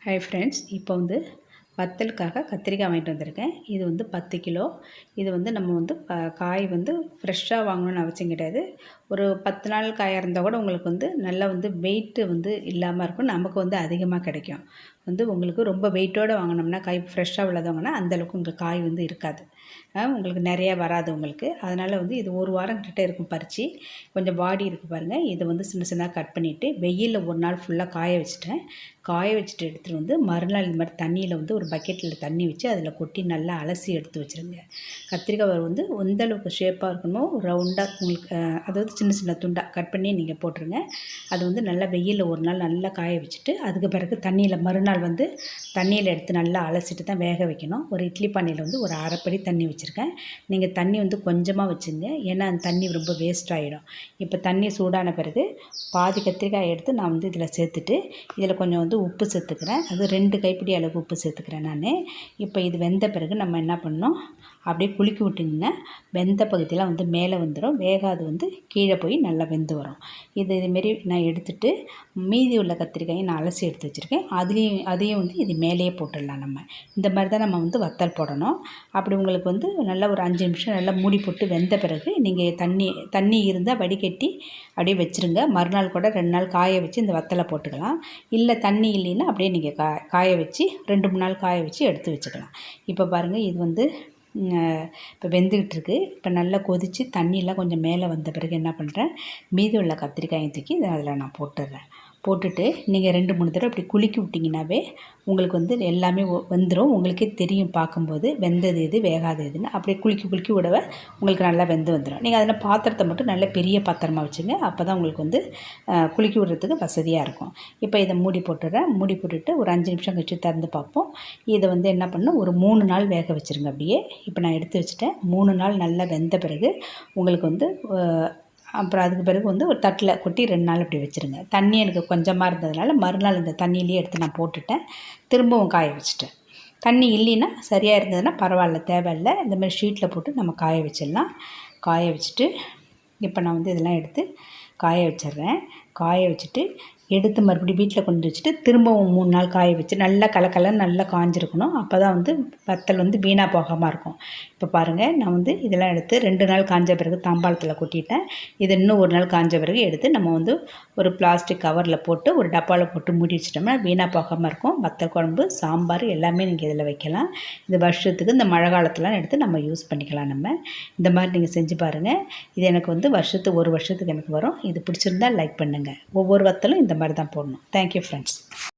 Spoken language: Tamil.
ஹாய் ஃப்ரெண்ட்ஸ், இப்போ வந்து வத்தலுக்காக கத்திரிக்காய் வாங்கிட்டு வந்திருக்கேன். இது வந்து 10 கிலோ. இது வந்து நம்ம வந்து காய் வந்து ஃப்ரெஷ்ஷாக வாங்கணும்னு அவசியம் கிடையாது. ஒரு 10 நாள் காயாக இருந்தால் கூட உங்களுக்கு வந்து நல்லா வந்து வெயிட்டு வந்து இல்லாமல் இருக்கும். நமக்கு வந்து அதிகமாக கிடைக்கும். வந்து உங்களுக்கு ரொம்ப வெயிட்டோடு வாங்கினோம்னா காய் ஃப்ரெஷ்ஷாக உள்ளது வாங்கினா அந்தளவுக்கு உங்களுக்கு காய் வந்து இருக்காது. உங்களுக்கு நிறையா வராது உங்களுக்கு. அதனால் வந்து இது ஒரு வாரம் கிட்ட இருக்கும் பறித்து. கொஞ்சம் பாடி இருக்குது பாருங்கள். இதை வந்து சின்ன சின்னதாக கட் பண்ணிவிட்டு வெயிலில் ஒரு நாள் ஃபுல்லாக காய வச்சுட்டேன். காய வச்சுட்டு எடுத்துகிட்டு வந்து மறுநாள் இந்த மாதிரி தண்ணியில் வந்து ஒரு பக்கெட்டில் தண்ணி வச்சு அதில் கொட்டி நல்லா அலசி எடுத்து வச்சுருங்க. கத்திரிக்காய் வந்து எந்த அளவுக்கு ஷேப்பாக இருக்கணுமோ ரவுண்டாக உங்களுக்கு அதாவது சின்ன சின்ன துண்டாக கட் பண்ணி நீங்கள் போட்டுருங்க. அது வந்து நல்லா வெயிலில் ஒரு நாள் நல்லா காய வச்சுட்டு அதுக்கு பிறகு தண்ணியில் மறுநாள் வந்து தண்ணியில் எடுத்து நல்லா அலசிட்டு தான் வேக வைக்கணும். ஒரு இட்லி பானையில் வந்து ஒரு அரைப்படி தண்ணி வச்சுருக்கேன். நீங்கள் தண்ணி வந்து கொஞ்சமாக வச்சுருங்க, ஏன்னா அந்த தண்ணி ரொம்ப வேஸ்ட் ஆகிடும். இப்போ தண்ணி சூடான பிறகு பாதி கத்திரிக்காய் எடுத்து நான் வந்து இதில் சேர்த்துட்டு இதில் கொஞ்சம் வந்து உப்பு சேர்த்துக்கிறேன். அது 2 கைப்பிடி அளவுக்கு உப்பு சேர்த்துக்கிறேன் நான். இப்போ இது வெந்த பிறகு நம்ம என்ன பண்ணணும், அப்படியே குலுக்கி விட்டிங்கன்னா வெந்த பகுதியெலாம் வந்து மேலே வந்துடும். வேகாது வந்து கீழே போய் நல்லா வெந்து வரும். இதுமாரி நான் எடுத்துகிட்டு மீதி உள்ள கத்திரிக்காயை நான் அலசி எடுத்து வச்சுருக்கேன். அதையும் வந்து இது மேலேயே போட்டுடலாம். நம்ம இந்த மாதிரி தான் நம்ம வந்து வத்தல் போடணும். அப்படி உங்களுக்கு வந்து நல்லா ஒரு 5 நிமிஷம் நல்லா மூடி போட்டு வெந்த பிறகு நீங்கள் தண்ணி இருந்தால் வடிகட்டி அப்படியே வச்சுருங்க. மறுநாள் கூட 2 நாள் காய வச்சு இந்த வத்தலை போட்டுக்கலாம். இல்லை தண்ணி இல்லைன்னா அப்படியே நீங்கள் காய வச்சு 2-3 நாள் காய வச்சு எடுத்து வச்சுக்கலாம். இப்போ பாருங்கள், இது வந்து இப்போ வெந்துக்கிட்டு இருக்குது. இப்போ நல்லா கொதித்து தண்ணியெலாம் கொஞ்சம் மேலே வந்த பிறகு என்ன பண்ணுறேன், மீதி உள்ள கத்திரிக்காயை தூக்கி அதில் நான் போட்டுடுறேன். போட்டுட்டு நீங்கள் 2-3 தடவை இப்படி குலுக்கி விட்டிங்கனாவே உங்களுக்கு வந்து எல்லாமே வெந்துடும். உங்களுக்கே தெரியும் பார்க்கும்போது வெந்தது எது வேகாது எதுன்னு. அப்படியே குலுக்கி விடவே உங்களுக்கு நல்லா வெந்து வந்துடும். நீங்கள் அதில் பாத்திரத்தை மட்டும் நல்ல பெரிய பாத்திரமாக வச்சுங்க. அப்போ தான் உங்களுக்கு வந்து குலுக்கி விடுறதுக்கு வசதியாக இருக்கும். இப்போ இதை மூடி போட்டுடுறேன். மூடி போட்டுட்டு ஒரு 5 நிமிஷம் கழிச்சு திறந்து பார்ப்போம். இதை வந்து என்ன பண்ணணும், ஒரு 3 நாள் வேக வச்சுருங்க அப்படியே. இப்போ நான் எடுத்து வச்சுட்டேன். 3 நாள் நல்லா வெந்த பிறகு உங்களுக்கு வந்து அப்புறம் அதுக்கு பிறகு வந்து ஒரு தட்டில் கொட்டி 2 நாள் இப்படி வச்சுருங்க. தண்ணி எனக்கு கொஞ்சமாக இருந்ததுனால மறுநாள் இந்த தண்ணியிலே எடுத்து நான் போட்டுட்டேன். திரும்பவும் காய வச்சுட்டேன். தண்ணி இல்லைன்னா சரியாக இருந்ததுன்னா பரவாயில்ல, தேவையில்லை. இந்தமாதிரி ஷீட்டில் போட்டு நம்ம காய வச்சிடலாம். காய வச்சுட்டு இப்போ நான் வந்து இதெல்லாம் எடுத்து காய வச்சிட்றேன். காய வச்சுட்டு எடுத்து மறுபடியும் வீட்டில் கொண்டு வச்சுட்டு திரும்பவும் 3 நாள் காய வச்சு நல்லா கலக்கலன்னு நல்லா காஞ்சிருக்கணும். அப்போ தான் வந்து வத்தல் வந்து வீணாக போகாமல் இருக்கும். இப்போ பாருங்கள், நான் வந்து இதெல்லாம் எடுத்து 2 நாள் காஞ்ச பிறகு தாம்பாளத்தில் கொட்டிட்டேன். இது இன்னும் 1 நாள் காஞ்ச பிறகு எடுத்து நம்ம வந்து ஒரு பிளாஸ்டிக் கவரில் போட்டு ஒரு டப்பாவில் போட்டு மூடி வச்சிட்டோம்னா வீணாக போகாமல் இருக்கும். வத்தல் குழம்பு, சாம்பார் எல்லாமே நீங்கள் இதில் வைக்கலாம். இந்த வருஷத்துக்கு இந்த மழை காலத்துலாம் எடுத்து நம்ம யூஸ் பண்ணிக்கலாம். நம்ம இந்த மாதிரி நீங்கள் செஞ்சு பாருங்கள். இது எனக்கு வந்து ஒரு வருஷத்துக்கு எனக்கு வரும். இது பிடிச்சிருந்தால் லைக் பண்ணுங்கள். ஒவ்வொரு வத்தலும் இந்த மாதிரி தான் போடணும். Thank you friends.